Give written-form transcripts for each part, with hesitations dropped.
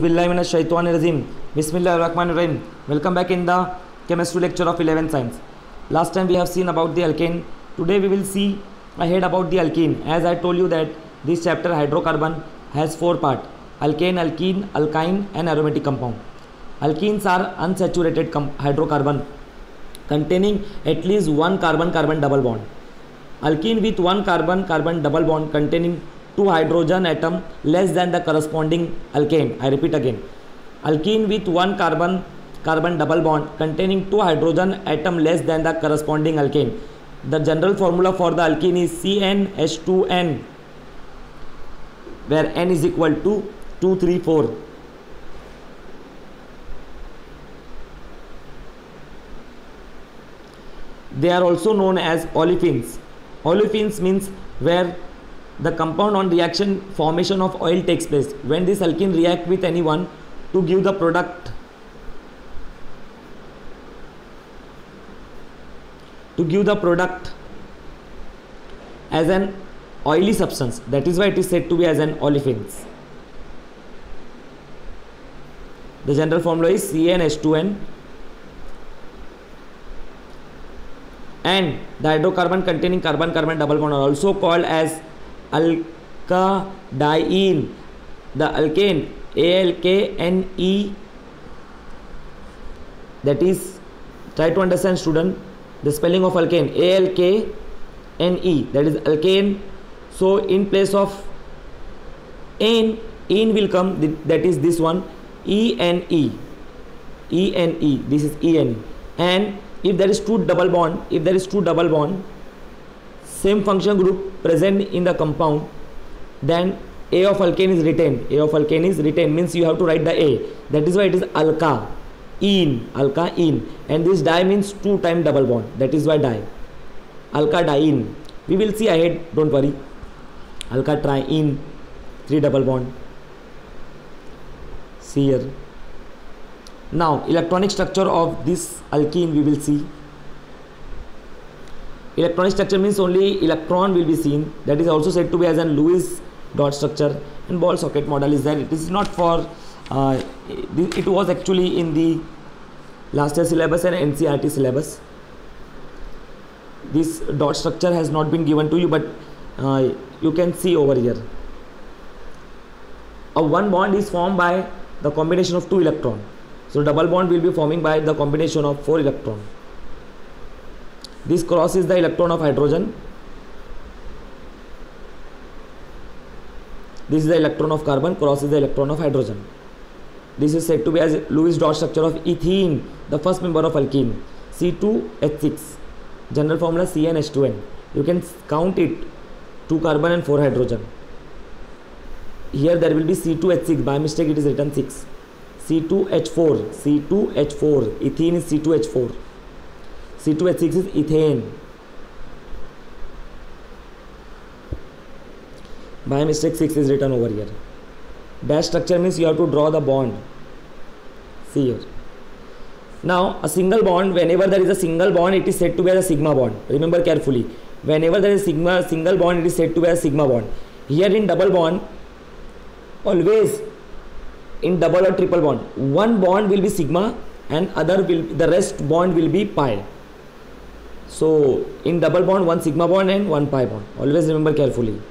Bismillahirrahmanirrahim. Bismillahirrahmanirrahim. Welcome back in the chemistry lecture of 11th science. Last time we have seen about the alkane. Today we will see ahead about the alkene. As I told you that this chapter hydrocarbon has 4 parts: alkane, alkene, alkyne and aromatic compound. Alkenes are unsaturated hydrocarbon containing at least one carbon-carbon double bond. Alkene with one carbon-carbon double bond containing 2 hydrogen atom less than the corresponding alkane. I repeat again, alkene with one carbon-carbon double bond containing 2 hydrogen atom less than the corresponding alkane. The general formula for the alkene is CnH2n, where n is equal to 2, 3, 4. They are also known as olefins. Olefins means where the compound on reaction formation of oil takes place. When this alkene react with anyone to give the product as an oily substance, that is why it is said to be as an olefins. The general formula is CnH2n, and the hydrocarbon containing carbon-carbon double bond are also called as alkadiene. The alkane ALKNE, that is, try to understand student the spelling of alkane, ALKNE, that is alkane. So in place of en will come, that is this one, ENE, this is EN. And if there is two double bond, same function group present in the compound, then A of alkane is retained. Means you have to write the A. That is why it is alkaene. And this di means 2 times double bond. That is why di. Alkadiene. We will see ahead, don't worry. Alkatriene, 3 double bond. See here. Now electronic structure of this alkene we will see. Electronic structure means only electron will be seen. That is also said to be as an Lewis dot structure, and ball socket model is there. It is not for it was actually in the last year syllabus and NCERT syllabus. This dot structure has not been given to you, but you can see over here. A one bond is formed by the combination of 2 electrons. So double bond will be forming by the combination of 4 electrons. This cross is the electron of hydrogen. This is the electron of carbon, cross is the electron of hydrogen. This is said to be as Lewis dot structure of ethene, the first member of alkene, C2H6. General formula CnH2n. You can count it, 2 carbon and 4 hydrogen. Here there will be C2H6, by mistake it is written 6. C2H4, ethene is C2H4. C2H6 is ethane. By mistake 6 is written over here. Dash structure means you have to draw the bond. See here. Now a single bond, whenever there is a single bond, it is said to be as a sigma bond. Remember carefully. Whenever there is single bond, it is said to be as a sigma bond. Here in double bond, always in double or triple bond, one bond will be sigma and the rest bond will be pi. So in double bond, one sigma bond and one pi bond. Always remember carefully.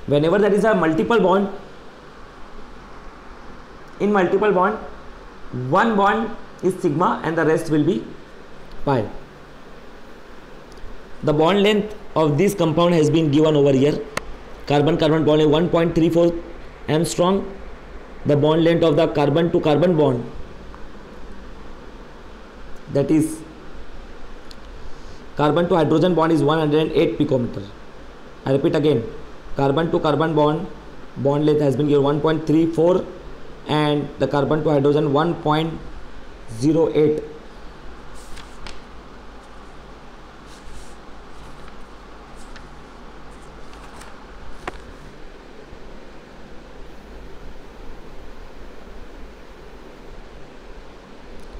Whenever there is a multiple bond, in multiple bond, one bond is sigma and the rest will be pi. The bond length of this compound has been given over here. Carbon-carbon bond is 1.34 Armstrong. The bond length of the carbon to carbon bond, that is carbon to hydrogen bond, is 108 picometer. I repeat again, carbon to carbon bond length has been given 1.34 and the carbon to hydrogen 1.08.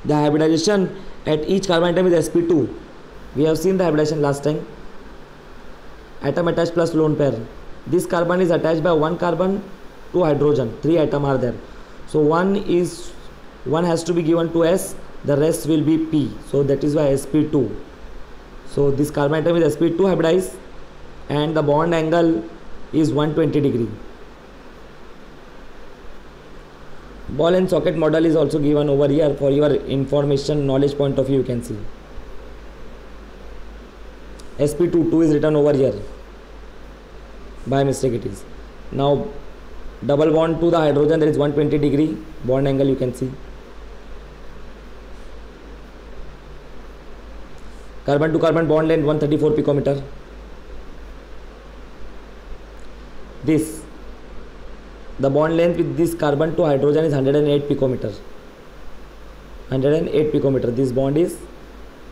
The hybridization at each carbon atom is sp2. We have seen the hybridization last time. Atom attached plus lone pair. This carbon is attached by one carbon, 2 hydrogen, 3 atoms are there. So one has to be given to S, the rest will be P. So that is why sp2. So this carbon atom is sp2 hybridized and the bond angle is 120 degree. Ball and socket model is also given over here for your information knowledge point of view. You can see sp2, 2 is written over here, by mistake it is. Now double bond to the hydrogen, there is 120 degree bond angle, you can see. Carbon to carbon bond length 134 picometer. This, the bond length with this carbon to hydrogen is 108 picometer. 108 picometer. This bond is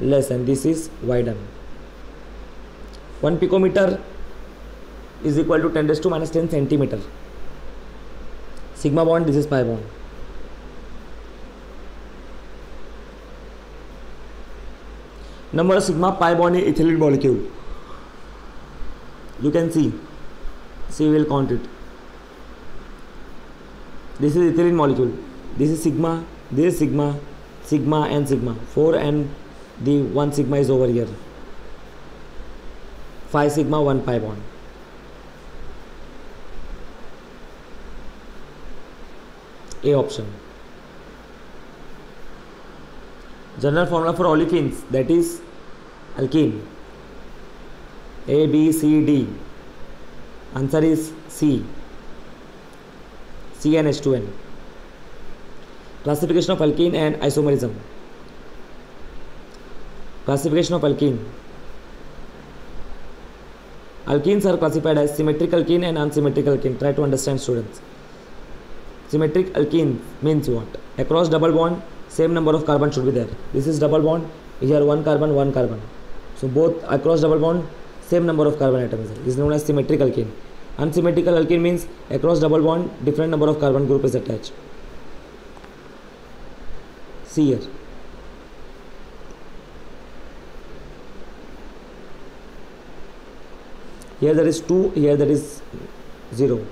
less and this is widened. 1 picometer is equal to 10 raised to minus 10 centimeter. Sigma bond, this is pi bond. Number of sigma pi bond in ethylene molecule. You can see we will count it. This is ethylene molecule. This is sigma, this is sigma, sigma and sigma. 4 and the 1 sigma is over here. 5 sigma, 1 pi bond. A option. General formula for olefins, that is alkene. A, B, C, D. Answer is C. C and H2N. Classification of alkene and isomerism. Classification of alkene. Alkenes are classified as symmetric alkene and unsymmetric alkene. Try to understand, students. Symmetric alkene means what? Across double bond, same number of carbon should be there. This is double bond, here 1 carbon, 1 carbon. So both across double bond, same number of carbon atoms. This is known as symmetric alkene. Unsymmetrical alkene means across double bond, different number of carbon group is attached. See here. Here there is 2, here there is 0.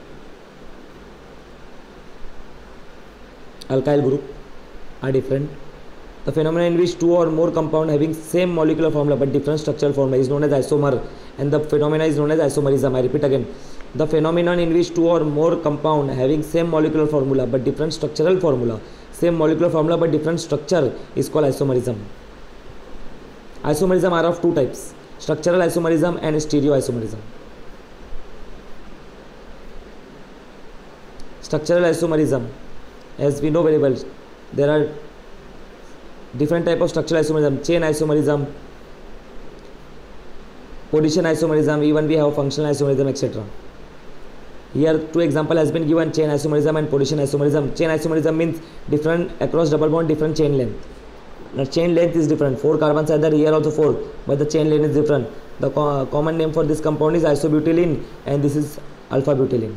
Alkyl group are different. The phenomenon in which 2 or more compound having same molecular formula but different structural formula is known as isomer, and the phenomena is known as isomerism. I repeat again. The phenomenon in which 2 or more compound having same molecular formula but different structural formula, same molecular formula but different structure is called isomerism. Isomerism are of two types: structural isomerism and stereoisomerism. Structural isomerism, as we know very well, there are different type of structural isomerism: chain isomerism, position isomerism, even we have functional isomerism, etc. Here two example has been given: chain isomerism and position isomerism. Chain isomerism means different across double bond, different chain length. The chain length is different. 4 carbons are there, here also 4, but the chain length is different. The common name for this compound is isobutylene, and this is alpha butylene.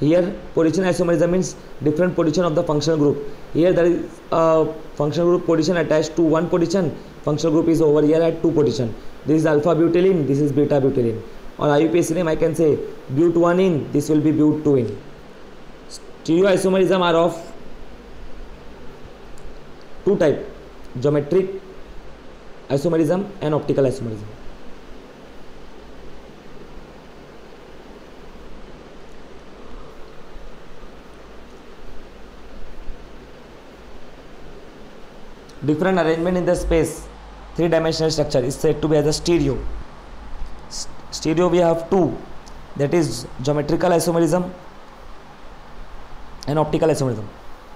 Here position isomerism means different position of the functional group. Here there is a functional group position attached to one position. Functional group is over here at 2 position. This is alpha butylene, this is beta butylene. Or IUPAC name I can say but1-ene, this will be but2-ene. Stereoisomerism are of two types: geometric isomerism and optical isomerism. Different arrangement in the space, 3-dimensional structure is said to be as a stereo. Stereo we have two, that is geometrical isomerism and optical isomerism.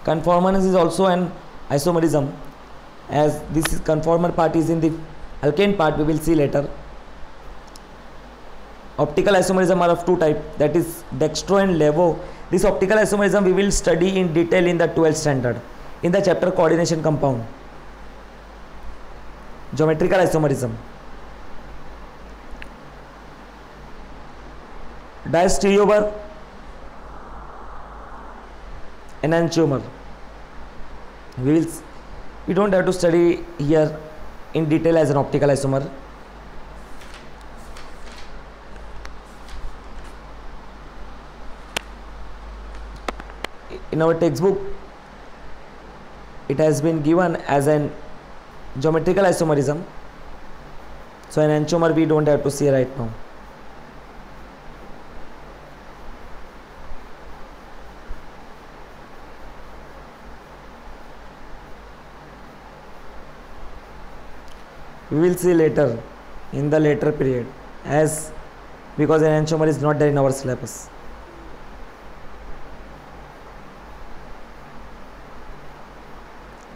Conformance is also an isomerism, as this is conformer part is in the alkane part, we will see later. Optical isomerism are of two types, that is dextro and levo. This optical isomerism we will study in detail in the 12th standard in the chapter coordination compound. Geometrical isomerism. Diastereomer, enantiomer. We don't have to study here in detail as an optical isomer. in our textbook it has been given as an geometrical isomerism, so an enantiomer we don't have to see right now. We will see later in the later period, as because an enantiomer is not there in our syllabus.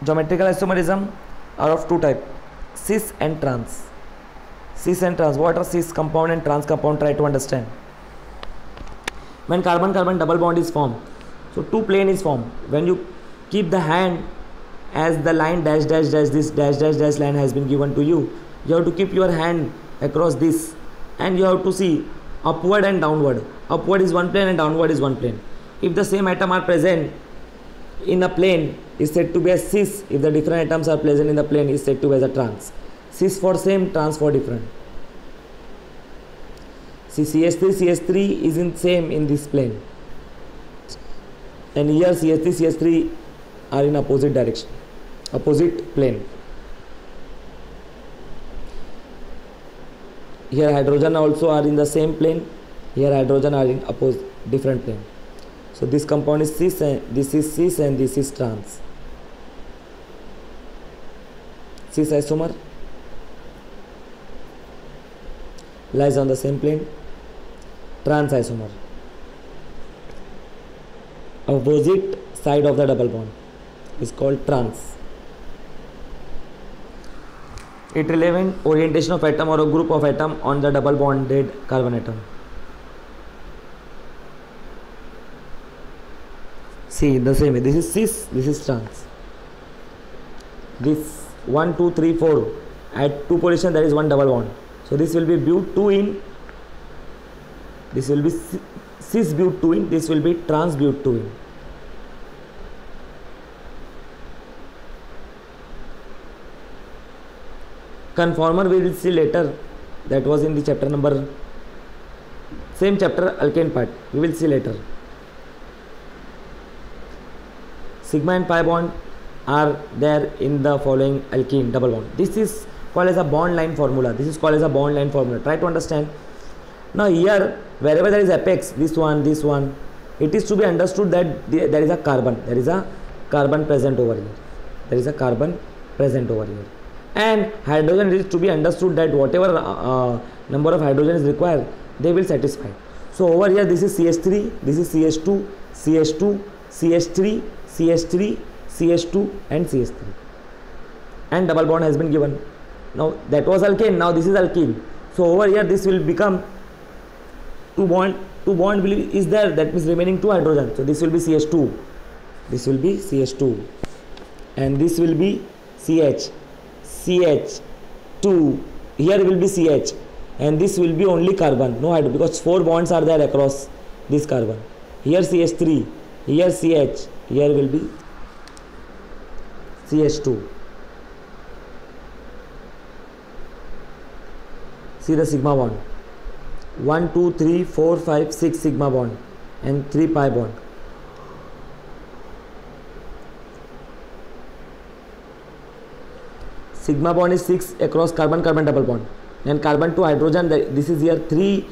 Geometrical isomerism are of two types, cis and trans. Cis and trans. What are cis compound and trans compound? Try to understand. When carbon-carbon double bond is formed, so two plane is formed. When you keep the hand as the line dash dash dash, this dash dash dash line has been given to you, you have to keep your hand across this, and you have to see upward and downward. Upward is one plane and downward is one plane. If the same atom are present in a plane, is said to be a cis. If the different atoms are present in the plane, is said to be as a trans. Cis for same, trans for different. See, CH3 is in same in this plane, and here CH3 are in opposite direction, opposite plane. Here hydrogen also are in the same plane, here hydrogen are in opposite different plane. So this compound is cis, and this is cis, and this is trans. Cis isomer lies on the same plane. Trans isomer, opposite side of the double bond, is called trans. It relevant orientation of atom or a group of atom on the double bonded carbon atom. See, the same way, this is cis, this is trans. This 1 2 3 4 at two position there is one double bond, so this will be but 2 in, this will be cis but 2 in, this will be trans but 2 in. Conformer we will see later, that was in the chapter number, same chapter, alkane part, we will see later. Sigma and pi bond are there in the following alkene double bond. This is called as a bond line formula. This is called as a bond line formula. Try to understand. Now here, wherever there is apex, this one, it is to be understood that there is a carbon. There is a carbon present over here. There is a carbon present over here. And hydrogen is to be understood that whatever number of hydrogen is required, they will satisfy. So over here, this is CH3, this is CH2, CH2, CH3, CH3, CH2 and CH3, and double bond has been given. Now that was alkane, now this is alkene. So over here this will become two bond will is there, that means remaining two hydrogen. So this will be CH2, this will be CH2, and this will be CH, CH2, here will be CH, and this will be only carbon, no hydrogen, because four bonds are there across this carbon. Here CH3, here CH, here will be CH2. See the sigma bond, 1 2 3 4 5 6 sigma bond and 3 pi bond. Sigma bond is 6 across carbon-carbon double bond, and carbon to hydrogen, this is here 3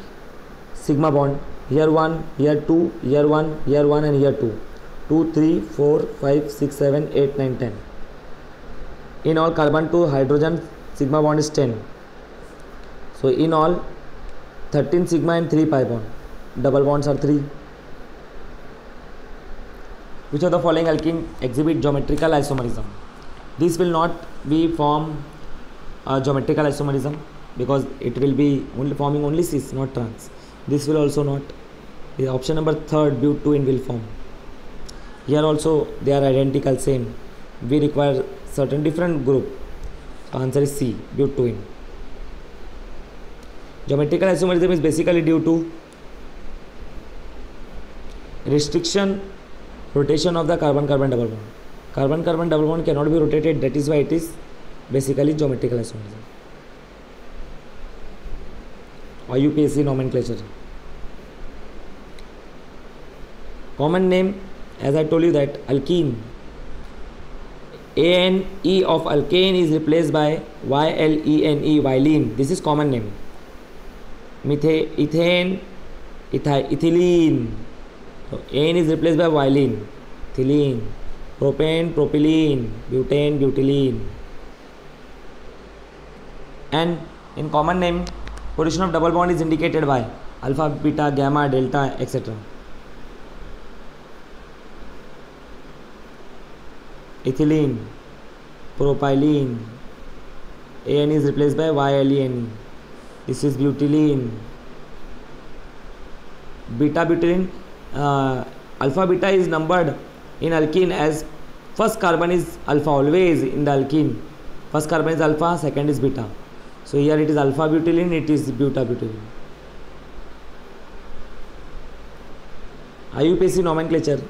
sigma bond, here 1, here 2, here 1, here 1 and here 2. 2 3 4 5 6 7 8 9 10. In all, carbon to hydrogen sigma bond is 10. So in all 13 sigma and 3 pi bond. Double bonds are 3. Which of the following alkene exhibit geometrical isomerism? This will not be form geometrical isomerism, because it will be only forming only cis, not trans. This will also not. The option number 3rd, but 2 in will form. Here also they are identical, same. We require certain different group. So answer is C, but 2 in. Geometrical isomerism is basically due to restriction rotation of the carbon-carbon double bond. Carbon-carbon double bond cannot be rotated, that is why it is basically geometrical isomerism. IUPAC nomenclature. Common name as I told you that alkene, ANE of alkane is replaced by YLENE, Ylene. This is common name. Ethane, ethylene. So ANE is replaced by Ylene, ethylene. Propane, propylene. Butane, butylene. And in common name, position of double bond is indicated by alpha, beta, gamma, delta, etc. Ethylene, propylene. AN is replaced by YLENE. This is butylene. Beta butylene. Alpha beta is numbered in alkene as first carbon is alpha, always in the alkene. First carbon is alpha, second is beta. So here it is alpha butylene, it is beta butylene. IUPAC nomenclature.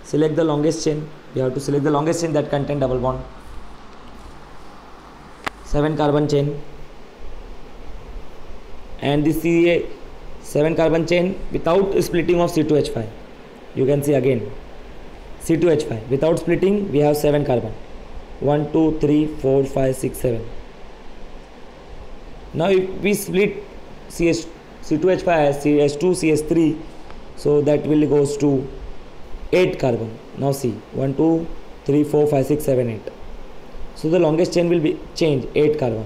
Select the longest chain. You have to select the longest chain that contain double bond. 7 carbon chain. And this is a 7 carbon chain without splitting of C2H5. You can see again. C2H5. Without splitting, we have 7 carbon. 1, 2, 3, 4, 5, 6, 7. Now if we split C2H5 as CH2, CH3, so that will goes to 8 carbon. Now see 1, 2, 3, 4, 5, 6, 7, 8. So the longest chain will be changed 8 carbon.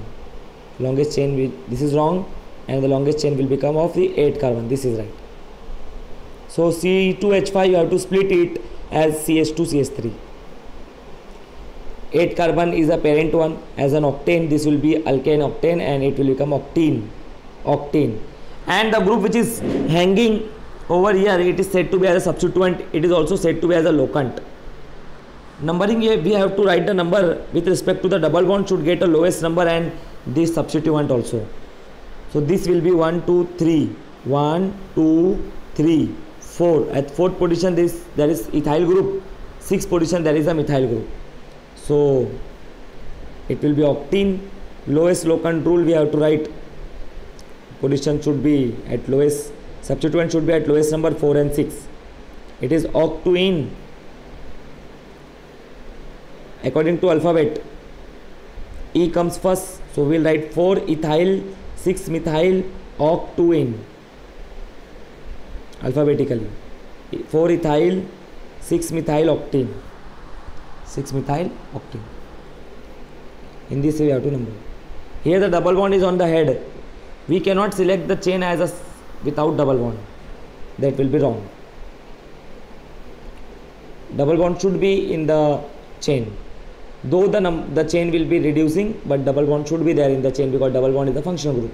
Longest chain will, this is wrong, and the longest chain will become of the 8 carbon. This is right. So C2H5 you have to split it as CH2, CH3. 8 carbon is a parent one. As an octane, this will be alkane octane, and it will become octane. And the group which is hanging over here, it is said to be as a substituent. It is also said to be as a locant. Numbering here, we have to write the number with respect to the double bond should get a lowest number and this substituent also. So this will be 1, 2, 3. 1, 2, 3, 4. At 4th position there is ethyl group. 6th position there is a methyl group. So it will be octene. Lowest locant rule we have to write. Position should be at lowest. Substituent should be at lowest number 4 and 6. It is octuene. According to alphabet, E comes first. So we will write 4 ethyl, 6 methyl, octuene. Alphabetically. 4 ethyl, 6 methyl octane. 6 methyl octane. In this way we have to number. Here the double bond is on the head. We cannot select the chain as a without double bond. That will be wrong. Double bond should be in the chain. Though the chain will be reducing, but double bond should be there in the chain because double bond is the functional group.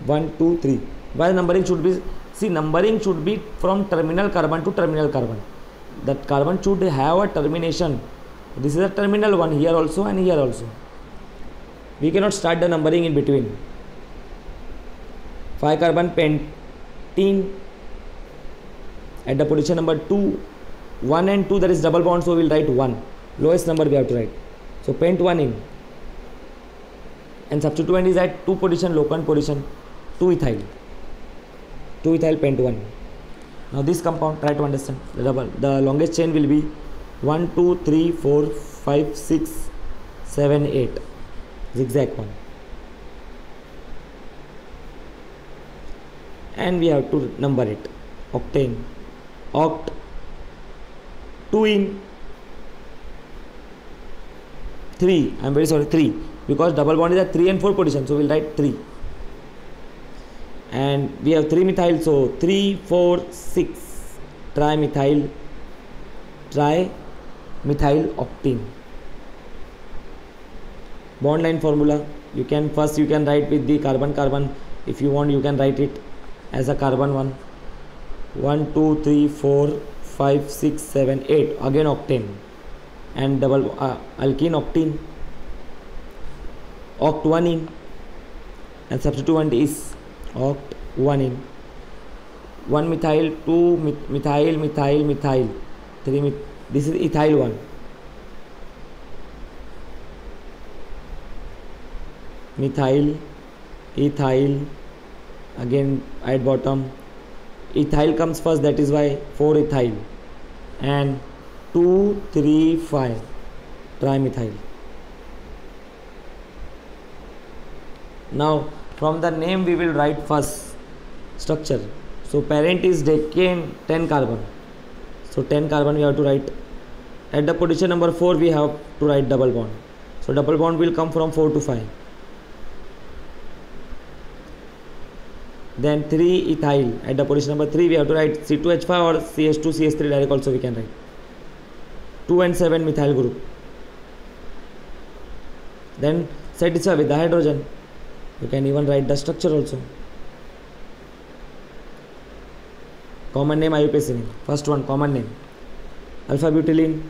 1, 2, 3. Why numbering should be? See, numbering should be from terminal carbon to terminal carbon. That carbon should have a termination. This is a terminal one here also and here also. We cannot start the numbering in between. 5 carbon pentene at the position number 2. 1 and 2 there is double bond, so we will write 1. Lowest number we have to write. So pent 1 in. And substituent is at 2 position, locant position, 2 ethyl. 2 ethyl pent 1. Now this compound, try to understand. The longest chain will be 1, 2, 3, 4, 5, 6, 7, 8. Zigzag one. And we have to number it. Octane. Oct. 2 in 3. I am very sorry, 3. Because double bond is at 3 and 4 position. So we will write 3. And we have 3 methyl. So 3, 4, 6. Trimethyl octane. Bond line formula. You can write with the carbon. If you want, you can write it as a carbon one. 1, 2, 3, 4, 5, 6, 7, 8. Again octane. And double alkene octene. Oct 1 in. And substituent is oct 1 in. 1 methyl, 2 methyl, 3 this is ethyl 1. Methyl, ethyl, again at bottom, ethyl comes first, that is why 4 ethyl, and 2 3 5 trimethyl. Now from the name we will write first structure. So parent is decane 10 carbon, so 10 carbon we have to write. At the position number 4 we have to write double bond, so double bond will come from 4 to 5. Then 3 ethyl, at the position number 3 we have to write C2H5 or CH2CH3 direct also we can write. 2 and 7 methyl group. Then satisfy with the hydrogen, you can even write the structure also. Common name iupacine. First one common name alpha butylene,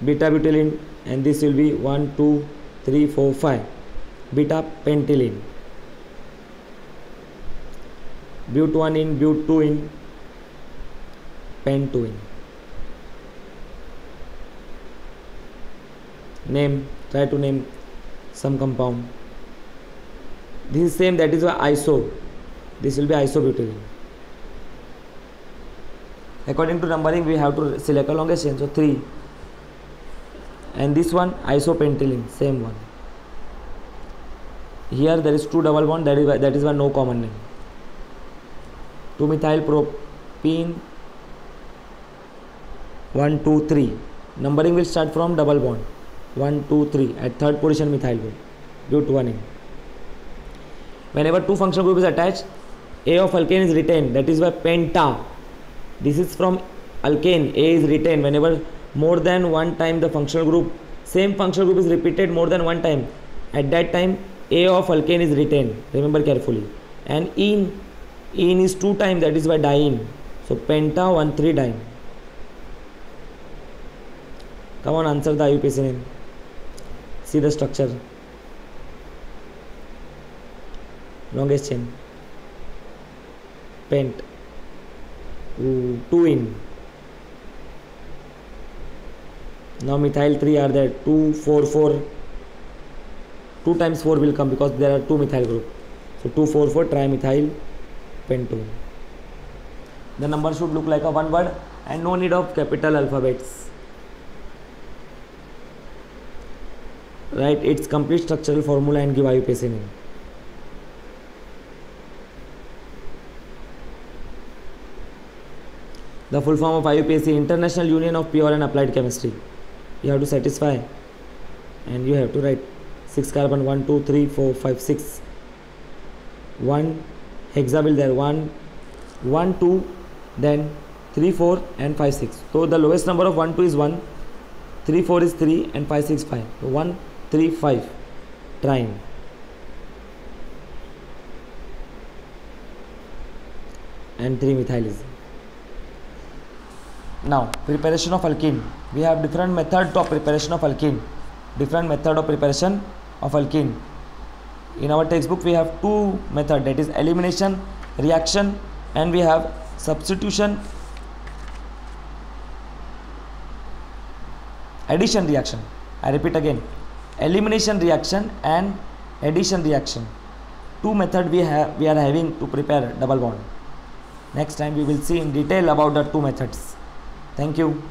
beta butylene, and this will be 1 2 3 4 5 beta pentylene. But 1 in, but 2 in, pen 2 in. Name, try to name some compound. This is same, that is why iso, this will be isobutylene. According to numbering we have to select a longest chain, so 3, and this one isopentylene, same one. Here there is 2 double bond, that is why no common name. 2 methyl propene, 1 2 3. Numbering will start from double bond, 1 2 3. At third position methyl group, but 1 in. Whenever 2 functional group is attached, A of alkane is retained, that is why penta. This is from alkane, A is retained. Whenever more than one time the functional group, same functional group is repeated more than one time, at that time A of alkane is retained, remember carefully. And ene is 2 times, that is why diene. So penta 1 3 diene. Come on, answer the iupacine. See the structure. Longest chain, pent, 2 in. Now methyl 3 are there, 2 4 4. 2 times 4 will come because there are 2 methyl group. So 2 4 4 trimethyl pentone. The number should look like a one word and no need of capital alphabets. Write its complete structural formula and give iupacine. The full form of IUPAC, International Union of Pure and Applied Chemistry. You have to satisfy and you have to write 6 carbon, 1 2 3 4 5 6. 1 hexa will there, 1 1 2, then 3 4 and 5 6. So the lowest number of 1 2 is 1, 3 4 is 3 and 5 6 5. So 1 3 5 triene. And 3 methyl is. Now preparation of alkene. We have different methods of preparation of alkene. Different method of preparation of alkene. In our textbook we have 2 methods, that is elimination reaction and we have substitution addition reaction. I repeat again, elimination reaction and addition reaction. 2 methods we are having to prepare double bond. Next time we will see in detail about the 2 methods. Thank you.